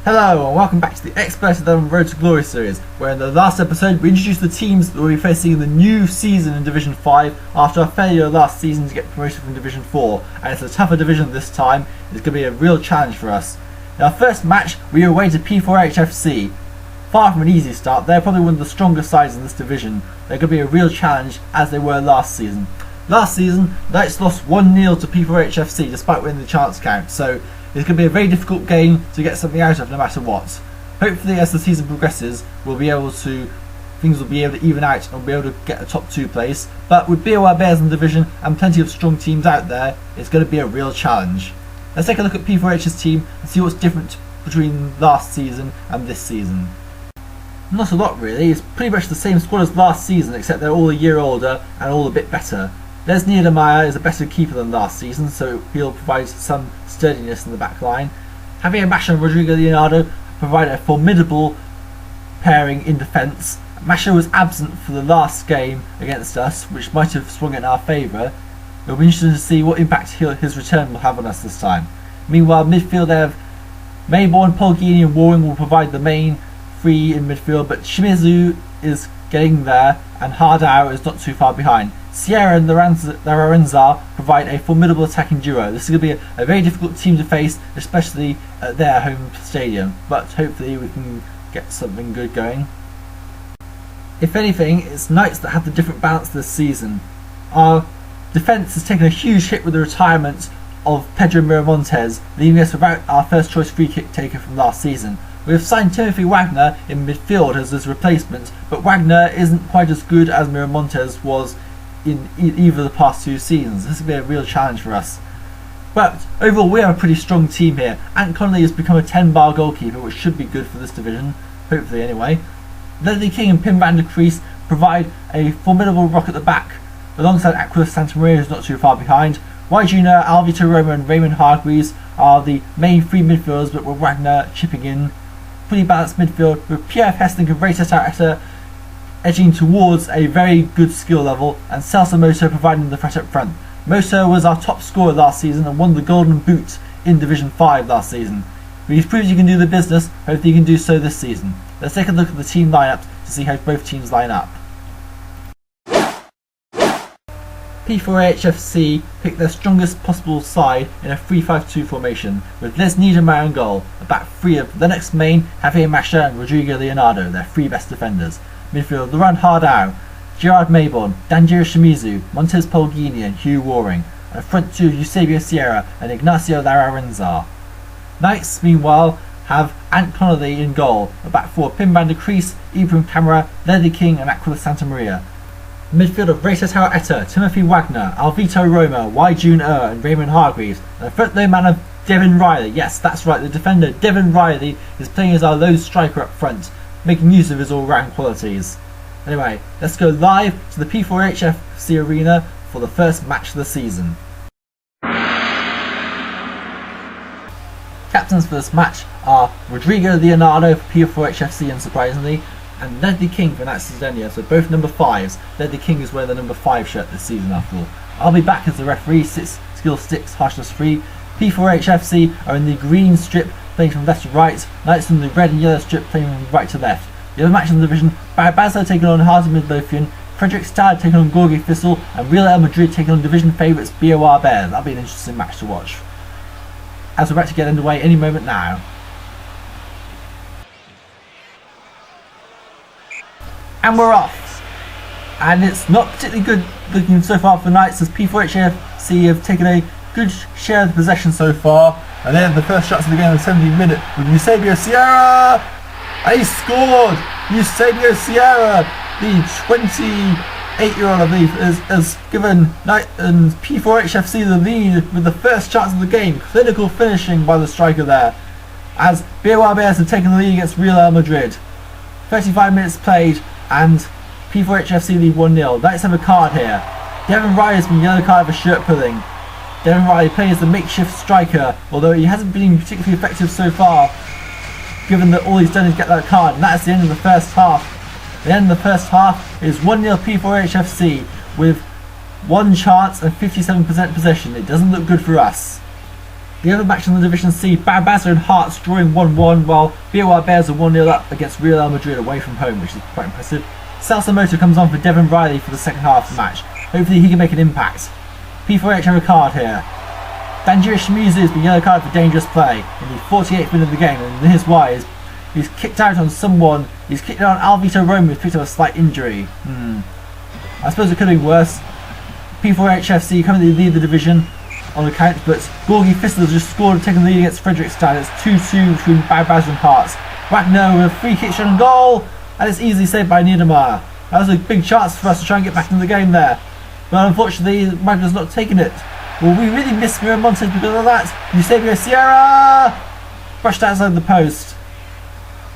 Hello and welcome back to the Xpert 11 Road to Glory series, where in the last episode we introduced the teams that will be facing in the new season in Division 5 after our failure last season to get promoted from Division 4, and it's a tougher division this time. It's going to be a real challenge for us. In our first match we were away to P4H F.C. Far from an easy start, they're probably one of the stronger sides in this division. They're going to be a real challenge as they were last season. Last season, Knights lost 1-0 to P4H F.C. despite winning the chance count, so it's going to be a very difficult game to get something out of no matter what. Hopefully as the season progresses things will be able to even out and we'll be able to get a top 2 place, but with BOR Bears in the division and plenty of strong teams out there, it's going to be a real challenge. Let's take a look at P4H's team and see what's different between last season and this season. Not a lot really, it's pretty much the same squad as last season except they're all a year older and all a bit better. Les Niedermeyer is a better keeper than last season, so he'll provide some sturdiness in the back line. Javier Masha and Rodrigo Leonardo provide a formidable pairing in defence. Masha was absent for the last game against us, which might have swung in our favour. It'll be interesting to see what impact his return will have on us this time. Meanwhile, midfield they have Mayborn, Polghini and Waring will provide the main three in midfield, but Shimizu is getting there and Hardau is not too far behind. Sierra and Lorenza provide a formidable attacking duo. This is going to be a very difficult team to face, especially at their home stadium, but hopefully we can get something good going. If anything, it's Knights that have the different balance this season. Our defence has taken a huge hit with the retirement of Pedro Miramontes, leaving us without our first choice free kick taker from last season. We have signed Timothy Wagner in midfield as his replacement, but Wagner isn't quite as good as Miramontes was in either of the past 2 seasons. This will be a real challenge for us. But overall we have a pretty strong team here. Ant Connolly has become a 10-bar goalkeeper, which should be good for this division, hopefully anyway. Leslie King and Pim van der Kruis provide a formidable rock at the back, alongside Aquila Santamaria, who's not too far behind. Y Junior, Alvito Roma and Raymond Hargreaves are the main 3 midfielders, but with Wagner chipping in. Fully balanced midfield with Pierre Hesling and Rayta Areta edging towards a very good skill level, and Celso Moto providing the threat up front. Moto was our top scorer last season and won the Golden Boot in Division 5 last season. He's proved he can do the business, hopefully he can do so this season. Let's take a look at the team lineups to see how both teams line up. P4H F.C. picked their strongest possible side in a 3-5-2 formation, with Les Niedermeyer in goal, a back 3 of Lennox Main, Javier Masha and Rodrigo Leonardo, their 3 best defenders. Midfield Laurent Hardau, Gerard Mayborn, Danjiro Shimizu, Montez Polghini and Hugh Waring, and a front 2 Eusebio Sierra and Ignacio Lararenzar. Knights, meanwhile, have Ant Connolly in goal, a back 4 Pim van der Kruis, Ibrahim Qamara, Leslie King and Aquila Santamaria. Midfield of Rayta Areta, Timothy Wagner, Alvito Roma, Y June and Raymond Hargreaves, and a front low man of Devin Reilly. Yes, that's right, the defender Devin Reilly is playing as our lone striker up front, making use of his all-round qualities. Anyway, let's go live to the P4H F.C. arena for the first match of the season. Captains for this match are Rodrigo Leonardo for P4H F.C. unsurprisingly, and Leslie King for Knights of Cydonia, so both number 5s. Leslie King is wearing the number 5 shirt this season after all. I'll be back as the referee, 6 skill 6, harshness 3. P4H F.C. are in the green strip, playing from left to right. Knights in the red and yellow strip, playing from right to left. The other match in the division, Barbaza taking on Hardy Midlothian, Frederick Stad taking on Gorgi Thistle, and Real Madrid taking on division favourites BOR Bears. That'll be an interesting match to watch, as we're about to get underway any moment now. And we're off! And it's not particularly good looking so far for Knights, as P4H F.C. have taken a good share of the possession so far. And then the first shots of the game in the 17th minute with Eusebio Sierra! And he scored! Eusebio Sierra, the 28-year-old I believe, has given Knight and P4H F.C. the lead with the first chance of the game. Clinical finishing by the striker there, as BOR Bears have taken the lead against Real Madrid. 35 minutes played and P4H F.C. lead 1-0. Knights have a card here. Devin Reilly has been yellow carded for shirt pulling. Devin Reilly plays the makeshift striker, although he hasn't been particularly effective so far, given that all he's done is get that card, and that's the end of the first half. The end of the first half is 1-0 P4H F.C. with 1 chance and 57% possession. It doesn't look good for us. The other match in the Division C, Barbaza and Hearts drawing 1-1, while BOR Bears are 1-0 up against Real Madrid away from home, which is quite impressive. Celso Moto comes on for Devin Reilly for the second half of the match. Hopefully he can make an impact. P4H have a card here. Danjira Shimizu has been yellow card for dangerous play in the 48th minute of the game, and here's why. He's kicked out on someone. He's kicked out on Alvito Rome, who's picked up a slight injury. I suppose it could have been worse. P4H FC currently lead the division on the count, but Gorgi Fistler just scored, taking the lead against Fredrikstad. It's 2-2 between Barbaza and Hearts. Wagner with a free kick shot on goal, and it's easily saved by Niedermayer. That was a big chance for us to try and get back into the game there, but unfortunately Wagner's not taking it. Well, we really missed Miramontes because of that. Eusebio Sierra brushed outside the post.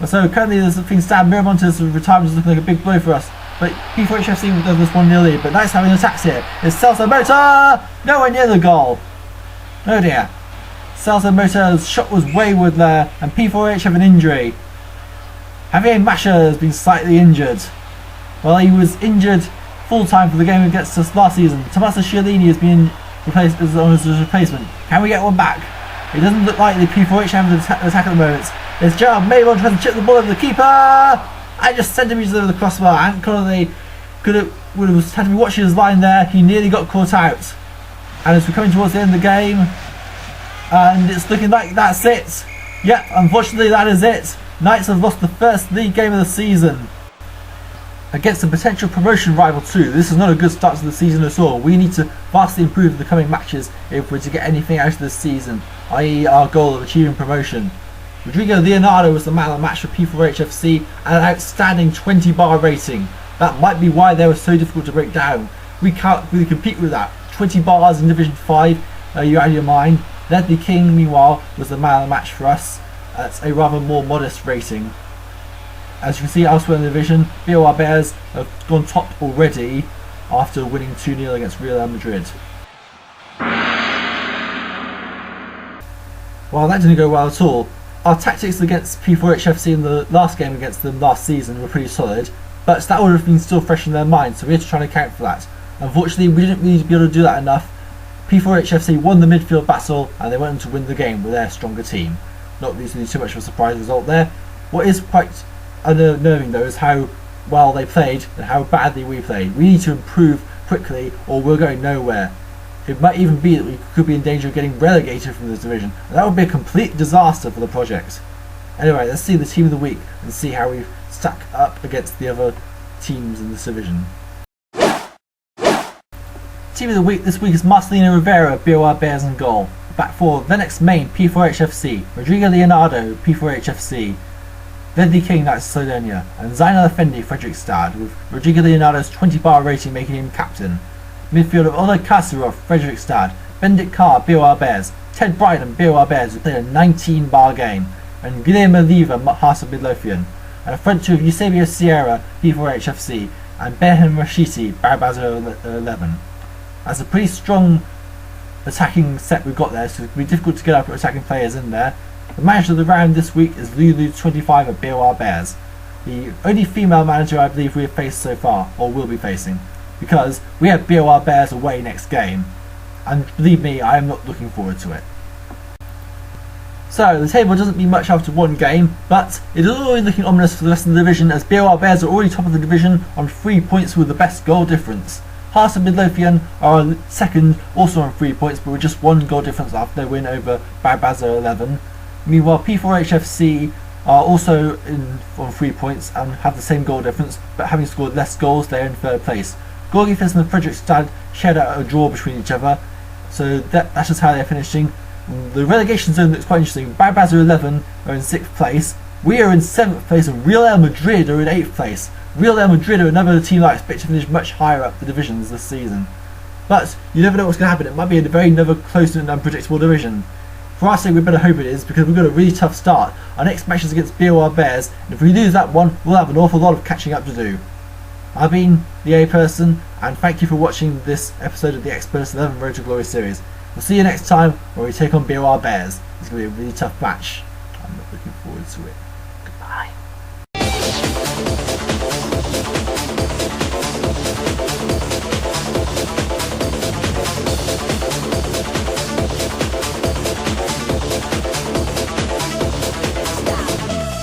So currently there's things stand. Miramontes' retirement is looking like a big blow for us. But P4H FC does this 1-0 lead, but nice having attacks here. It's Celso Motor! Nowhere near the goal. Oh dear. Celso Motor's shot was wayward there, and P4H have an injury. Javier Masha has been slightly injured. Well, he was injured full time for the game against us last season. Tommaso Cialini has been replaced as his replacement. Can we get one back? It doesn't look like the P4H have an attack at the moment. It's Gerald Maybon trying to chip the ball over the keeper. I just centimetres over the crossbar. Ant Connolly would have had to be watching his line there. He nearly got caught out. And as we're coming towards the end of the game, and it's looking like that's it. Yep, unfortunately that is it. Knights have lost the first league game of the season against a potential promotion rival too. This is not a good start to the season at all. We need to vastly improve the coming matches if we're to get anything out of this season, i.e. our goal of achieving promotion. Rodrigo Leonardo was the man of the match for P4H FC and an outstanding 20 bar rating. That might be why they were so difficult to break down. We can't really compete with that. 20 bars in Division 5, you out of your mind. Ledley King, meanwhile, was the man of the match for us. That's a rather more modest rating. As you can see elsewhere in the division, BOR Bears have gone top already after winning 2-0 against Real Madrid. Well, that didn't go well at all. Our tactics against P4H FC in the last game against them last season were pretty solid, but that would have been still fresh in their minds, so we had to try and account for that. Unfortunately, we didn't really be able to do that enough. P4H FC won the midfield battle and they went on to win the game with their stronger team. Not really too much of a surprise result there. What is quite unnerving though is how well they played and how badly we played. We need to improve quickly or we're going nowhere. It might even be that we could be in danger of getting relegated from this division, and that would be a complete disaster for the project. Anyway, let's see the team of the week and see how we stack up against the other teams in this division. Team of the week this week is Marcelino Rivera, BOR Bears in goal. Back four, Venex Main, P4H FC, Rodrigo Leonardo, P4H FC, Ledley King, that's Cydonia, and Zainal Effendi, Fredrikstad, with Rodrigo Leonardo's 20 bar rating making him captain. Midfield of Oleg Kasarov, Fredrikstad, Bendit Carr, BOR Bears, Ted Bryden, BOR Bears, who played a 19 bar game, and Guillermo Oliva, Hasa Midlothian, and a front two of Eusebio Sierra, P4H FC, and Behem Rashidi, Barbaza 11. That's a pretty strong attacking set we've got there, so it'll be difficult to get our attacking players in there. The manager of the round this week is Lulu25 of BOR Bears, the only female manager I believe we have faced so far, or will be facing, because we have BOR Bears away next game, and believe me, I am not looking forward to it. So, the table doesn't mean much after one game, but it is already looking ominous for the rest of the division as BOR Bears are already top of the division on 3 points with the best goal difference. Hasa Midlothian are second, also on 3 points, but with just 1 goal difference after their win over Barbaza 11. Meanwhile, P4H FC are also on 3 points and have the same goal difference, but having scored less goals, they are in third place. Gorgi Fist and Fredrikstad shared out a draw between each other, so that's just how they're finishing. The relegation zone looks quite interesting. Barbaza 11 are in 6th place, we are in 7th place, and Real Madrid are in 8th place. Real Madrid are another team that I expect to finish much higher up the divisions this season. But you never know what's going to happen. It might be a very another close and unpredictable division. For our sake, we better hope it is, because we've got a really tough start. Our next match is against BOR Bears, and if we lose that one, we'll have an awful lot of catching up to do. I've been the A Person, and thank you for watching this episode of the Xpert 11 Road to Glory series. We'll see you next time when we take on BOR Bears. It's going to be a really tough match. I'm not looking forward to it. Goodbye.